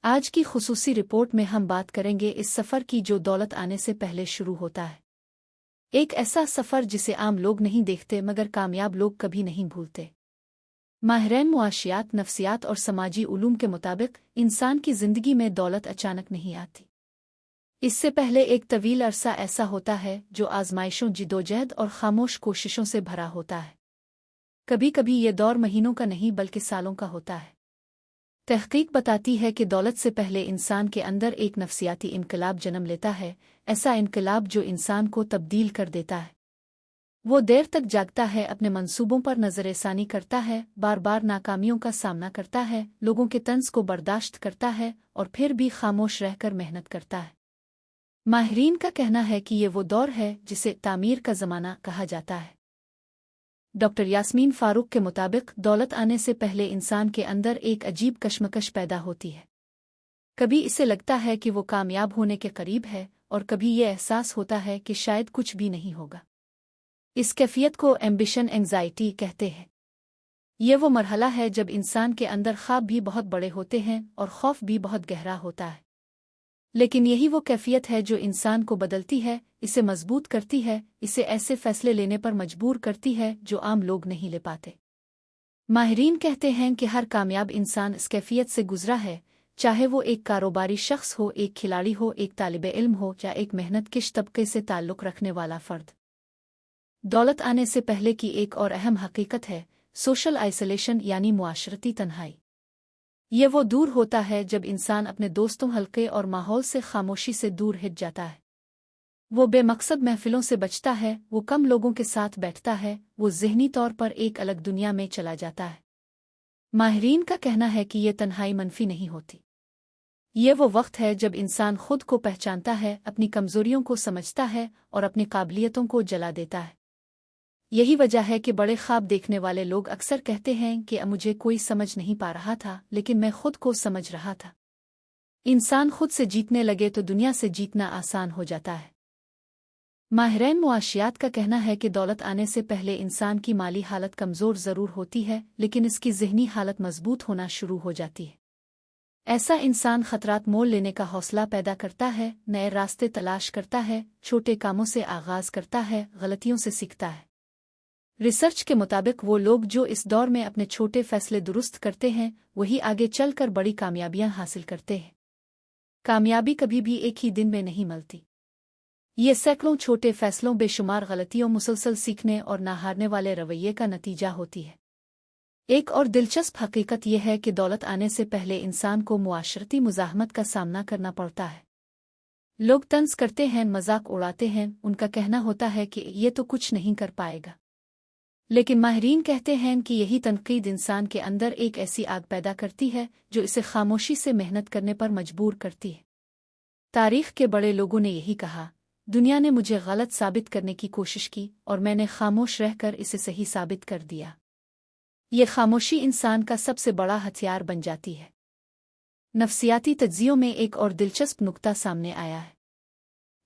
आज की खुसूसी रिपोर्ट में हम बात करेंगे इस सफ़र की जो दौलत आने से पहले शुरू होता है। एक ऐसा सफ़र जिसे आम लोग नहीं देखते मगर कामयाब लोग कभी नहीं भूलते। माहिरीन मुआशियात, नफ्सियात और समाजी उलूम के मुताबिक इंसान की ज़िंदगी में दौलत अचानक नहीं आती। इससे पहले एक तवील अरसा ऐसा होता है जो आजमाइशों, जिदोजहद और खामोश कोशिशों से भरा होता है। कभी कभी ये दौर महीनों का नहीं बल्कि सालों का होता है। तहकीक बताती है कि दौलत से पहले इंसान के अंदर एक नफ्सियाती इनकलाब जन्म लेता है, ऐसा इनकलाब जो इंसान को तब्दील कर देता है। वो देर तक जागता है, अपने मंसूबों पर नज़रसानी करता है, बार बार नाकामियों का सामना करता है, लोगों के तंज को बर्दाश्त करता है और फिर भी खामोश रहकर मेहनत करता है। माहिरीन का कहना है कि ये वो दौर है जिसे तामीर का ज़माना कहा जाता है। डॉक्टर यास्मीन फारूक के मुताबिक दौलत आने से पहले इंसान के अंदर एक अजीब कश्मकश पैदा होती है। कभी इसे लगता है कि वो कामयाब होने के करीब है और कभी ये एहसास होता है कि शायद कुछ भी नहीं होगा। इस कैफियत को एम्बिशन एंग्जाइटी कहते हैं। ये वो मरहला है जब इंसान के अंदर ख्वाब भी बहुत बड़े होते हैं और खौफ भी बहुत गहरा होता है। लेकिन यही वो कैफियत है जो इंसान को बदलती है, इसे मजबूत करती है, इसे ऐसे फैसले लेने पर मजबूर करती है जो आम लोग नहीं ले पाते। माहिरीन कहते हैं कि हर कामयाब इंसान इस कैफियत से गुजरा है, चाहे वो एक कारोबारी शख्स हो, एक खिलाड़ी हो, एक तालिबे इल्म हो या एक मेहनतकश तबके से ताल्लुक़ रखने वाला फ़र्द। दौलत आने से पहले की एक और अहम हकीकत है सोशल आइसोलेशन यानी मुआशरती तन्हाई। ये वो दूर होता है जब इंसान अपने दोस्तों, हल्के और माहौल से खामोशी से दूर हिट जाता है। वो बेमकसद महफिलों से बचता है, वो कम लोगों के साथ बैठता है, वो ज़हनी तौर पर एक अलग दुनिया में चला जाता है। माहिरीन का कहना है कि ये तन्हाई मनफी नहीं होती। ये वो वक्त है जब इंसान खुद को पहचानता है, अपनी कमज़ोरियों को समझता है और अपनी काबिलियतों को जला देता है। यही वजह है कि बड़े ख्वाब देखने वाले लोग अक्सर कहते हैं कि मुझे कोई समझ नहीं पा रहा था, लेकिन मैं खुद को समझ रहा था। इंसान खुद से जीतने लगे तो दुनिया से जीतना आसान हो जाता है। माहिरीन मुआशियात का कहना है कि दौलत आने से पहले इंसान की माली हालत कमज़ोर ज़रूर होती है, लेकिन इसकी ज़हनी हालत मजबूत होना शुरू हो जाती है। ऐसा इंसान खतरात मोल लेने का हौसला पैदा करता है, नए रास्ते तलाश करता है, छोटे कामों से आगाज़ करता है, गलतियों से सीखता है। रिसर्च के मुताबिक वो लोग जो इस दौर में अपने छोटे फैसले दुरुस्त करते हैं, वही आगे चलकर बड़ी कामयाबियां हासिल करते हैं। कामयाबी कभी भी एक ही दिन में नहीं मिलती। ये सैकड़ों छोटे फैसलों, बेशुमार गलतियों, मुसलसल सीखने और ना हारने वाले रवैये का नतीजा होती है। एक और दिलचस्प हकीकत यह है कि दौलत आने से पहले इंसान को मुआशरती मुज़ाहमत का सामना करना पड़ता है। लोग तंज करते हैं, मजाक उड़ाते हैं, उनका कहना होता है कि ये तो कुछ नहीं कर पाएगा। लेकिन माहिरीन कहते हैं कि यही तनकीद इंसान के अंदर एक ऐसी आग पैदा करती है जो इसे खामोशी से मेहनत करने पर मजबूर करती है। तारीख के बड़े लोगों ने यही कहा, दुनिया ने मुझे गलत साबित करने की कोशिश की और मैंने खामोश रहकर इसे सही साबित कर दिया। ये खामोशी इंसान का सबसे बड़ा हथियार बन जाती है। नफ्सियाती तज्जियों में एक और दिलचस्प नुक्ता सामने आया है।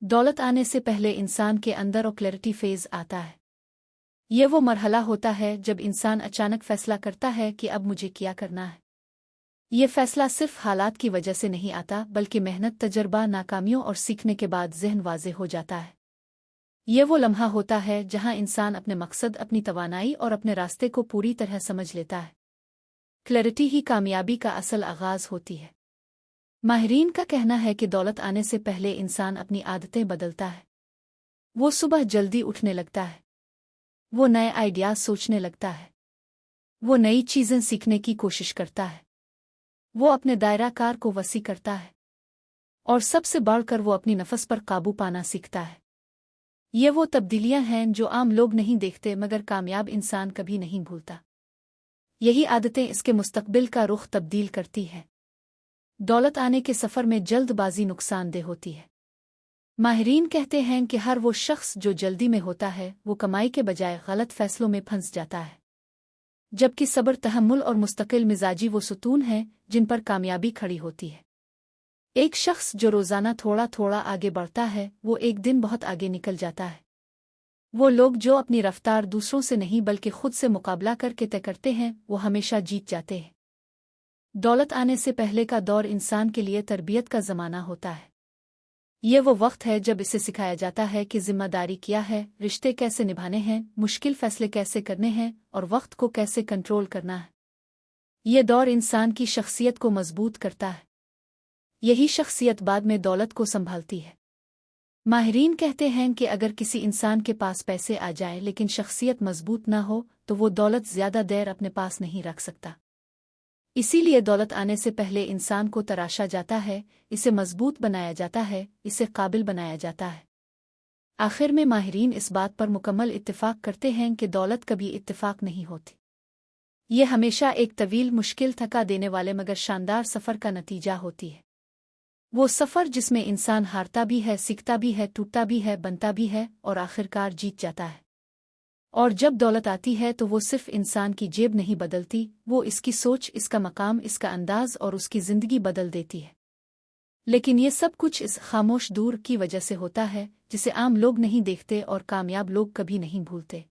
दौलत आने से पहले इंसान के अंदर क्लैरिटी फेज आता है। ये वो मरहला होता है जब इंसान अचानक फैसला करता है कि अब मुझे क्या करना है। ये फैसला सिर्फ हालात की वजह से नहीं आता, बल्कि मेहनत, तजर्बा, नाकामियों और सीखने के बाद ज़हन वाज़े हो जाता है। ये वो लम्हा होता है जहां इंसान अपने मकसद, अपनी तवानाई और अपने रास्ते को पूरी तरह समझ लेता है। क्लैरिटी ही कामयाबी का असल आगाज़ होती है। माहिरीन का कहना है कि दौलत आने से पहले इंसान अपनी आदतें बदलता है। वो सुबह जल्दी उठने लगता है, वो नए आइडियाज़ सोचने लगता है, वो नई चीज़ें सीखने की कोशिश करता है, वो अपने दायरा कार को वसी करता है और सबसे बढ़कर वो अपनी नफस पर काबू पाना सीखता है। ये वो तब्दीलियां हैं जो आम लोग नहीं देखते मगर कामयाब इंसान कभी नहीं भूलता। यही आदतें इसके मुस्तकबिल का रुख तब्दील करती है। दौलत आने के सफ़र में जल्दबाजी नुकसानदेह होती है। माहिरीन कहते हैं कि हर वो शख्स जो जल्दी में होता है वो कमाई के बजाय गलत फैसलों में फंस जाता है, जबकि सब्र, तहम्मुल और मुस्तकिल मिजाजी वो सुतून हैं जिन पर कामयाबी खड़ी होती है। एक शख्स जो रोज़ाना थोड़ा थोड़ा आगे बढ़ता है वो एक दिन बहुत आगे निकल जाता है। वो लोग जो अपनी रफ्तार दूसरों से नहीं बल्कि खुद से मुकाबला करके तय करते हैं वो हमेशा जीत जाते हैं। दौलत आने से पहले का दौर इंसान के लिए तरबियत का ज़माना होता है। ये वो वक्त है जब इसे सिखाया जाता है कि जिम्मेदारी क्या है, रिश्ते कैसे निभाने हैं, मुश्किल फैसले कैसे करने हैं और वक्त को कैसे कंट्रोल करना है। ये दौर इंसान की शख्सियत को मजबूत करता है। यही शख्सियत बाद में दौलत को संभालती है। माहिरीन कहते हैं कि अगर किसी इंसान के पास पैसे आ जाए लेकिन शख्सियत मजबूत ना हो तो वो दौलत ज़्यादा देर अपने पास नहीं रख सकता। इसीलिए दौलत आने से पहले इंसान को तराशा जाता है, इसे मजबूत बनाया जाता है, इसे काबिल बनाया जाता है। आखिर में माहिरीन इस बात पर मुकम्मल इत्तिफाक करते हैं कि दौलत कभी इत्तिफाक नहीं होती। ये हमेशा एक तवील, मुश्किल, थका देने वाले मगर शानदार सफ़र का नतीजा होती है। वो सफ़र जिसमें इंसान हारता भी है, सीखता भी है, टूटता भी है, बनता भी है और आखिरकार जीत जाता है। और जब दौलत आती है तो वो सिर्फ इंसान की जेब नहीं बदलती, वो इसकी सोच, इसका मकाम, इसका अंदाज और उसकी ज़िंदगी बदल देती है। लेकिन ये सब कुछ इस खामोश दूर की वजह से होता है जिसे आम लोग नहीं देखते और कामयाब लोग कभी नहीं भूलते।